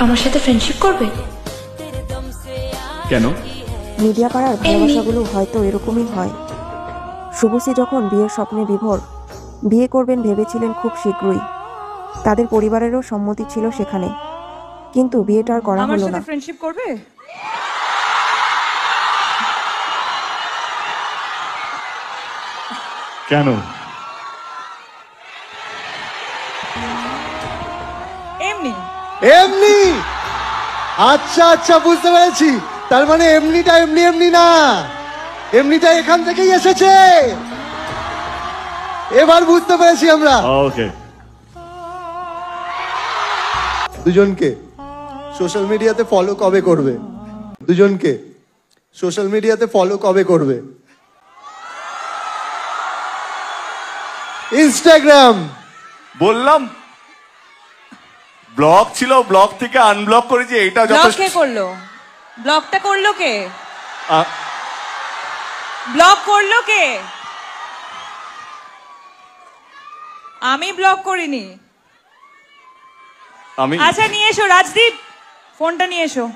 আমার সাথে ফ্রেন্ডশিপ করবে? কেন? মিডিয়া পাড়ার ভালোবাসাগুলো হয়তো এরকমই হয়। শুভশ্রী যখন বিয়ের স্বপ্নে বিভোর, বিয়ে করবেন ভেবেছিলেন খুব শীঘ্রই। তাদের পরিবারেরও সম্মতি ছিল সেখানে, কিন্তু বিয়েটা আর করা হলো না। ফ্রেন্ডশিপ করবে? কেন? এমনি এমনি? আচ্ছা আচ্ছা, বুঝতে পেরেছি। তার মানে এমনিটা এমনি এমনি না, এমনিটা এখান থেকেই এসেছে। এবার বুঝতে পেরেছি আমরা। ওকে। দুজনকে সোশ্যাল মিডিয়াতে ফলো কবে করবে? দুজনকে সোশ্যাল মিডিয়াতে ফলো কবে করবে? ইনস্টাগ্রাম। বললাম ব্লক ছিল, ব্লক থেকে আনব্লক করেছি, এটা যথেষ্ট। কে করলো? ব্লকটা করলো কে? ব্লক করলো কে? আমি ব্লক করিনি। আমি আচ্ছা নিয়ে এসো রাজদীপ, ফোনটা নিয়ে এসো।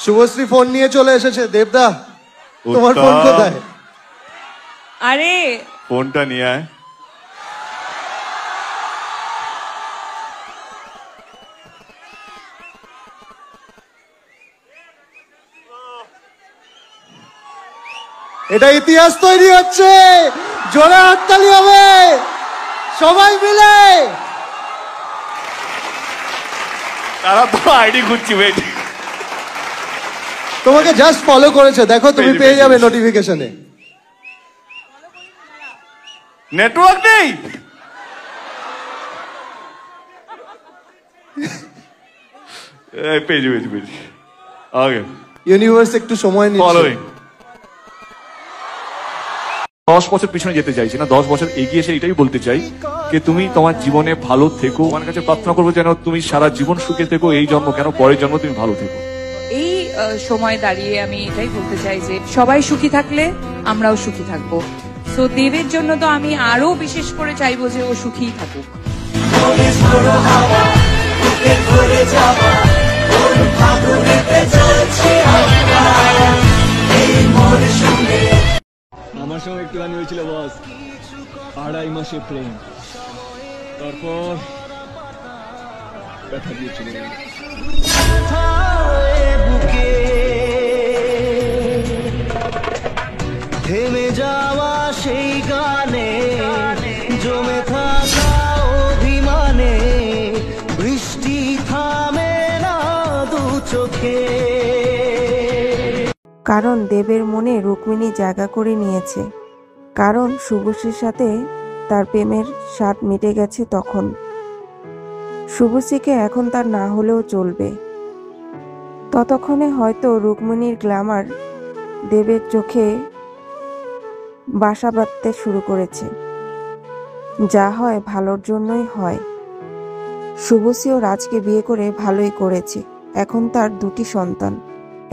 শুভশ্রী ফোন নিয়ে চলে এসেছে। দেবদা, তোমার ফোন কোথায়? আরে ফোনটা নিয়ে আয়। এটা ইতিহাস তৈরি হচ্ছে। জোরে হাততালি হবে সবাই মিলে। তারা তো আইডি খুঁজছি, ওয়েট। তোমাকে জাস্ট ফলো করেছে, দেখো তুমি পেয়ে যাবে নোটিফিকেশনে। নেটওয়ার্ক নেই। Page page page. Okay, universe একটু সময় নিচ্ছে। ফলোইং। 10 বছর পিছনে যেতে চাইছি না, 10 বছর এগিয়ে এসে এটাই বলতে চাই যে তুমি তোমার জীবনে ভালো থেকো। আমার কাছে প্রার্থনা করবো যেন তুমি সারা জীবন সুখে থেকো, এই জন্ম কেন পরের জন্ম তুমি ভালো থেকো। এই সময় দাঁড়িয়ে আমি এটাই বলতে চাই যে সবাই সুখী থাকলে আমরাও সুখী থাকবো। সো দেবের জন্য তো আমি আরো বিশেষ করে চাইবো যে ও সুখীই থাকুক। আমার সঙ্গে একটুখানি হয়েছিল বস, 2.5 মাসে প্রেম, তারপর ব্যথা দিয়ে চলে গেল। থেমে যাওয়া সেই গানে জমে থাকা অভিমানে বৃষ্টি থামে না দু চোখে। কারণ দেবের মনে রুক্মিণী জায়গা করে নিয়েছে, কারণ শুভশ্রীর সাথে তার প্রেমের স্বাদ মিটে গেছে। তখন শুভশ্রীকে এখন তার না হলেও চলবে। ততক্ষণে হয়তো রুক্মিণীর গ্ল্যামার দেবের চোখে বাসা বাঁধতে শুরু করেছে। যা হয় ভালোর জন্যই হয়। শুভশ্রীও রাজকে বিয়ে করে ভালোই করেছে। এখন তার 2টি সন্তান,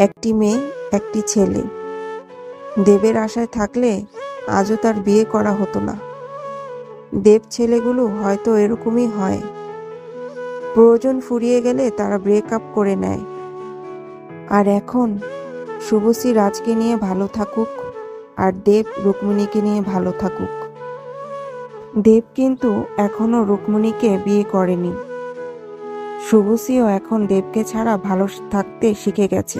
একটি মেয়ে একটি ছেলে। দেবের আশায় থাকলে আজও তার বিয়ে করা হতো না। দেব ছেলেগুলো হয়তো এরকমই হয়, প্রয়োজন ফুরিয়ে গেলে তারা ব্রেকআপ করে নেয়। আর এখন শুভশ্রী রাজকে নিয়ে ভালো থাকুক, আর দেব রুক্মিণীকে নিয়ে ভালো থাকুক। দেব কিন্তু এখনো রুক্মিণীকে বিয়ে করেনি। শুভশ্রীও এখন দেবকে ছাড়া ভালো থাকতে শিখে গেছে।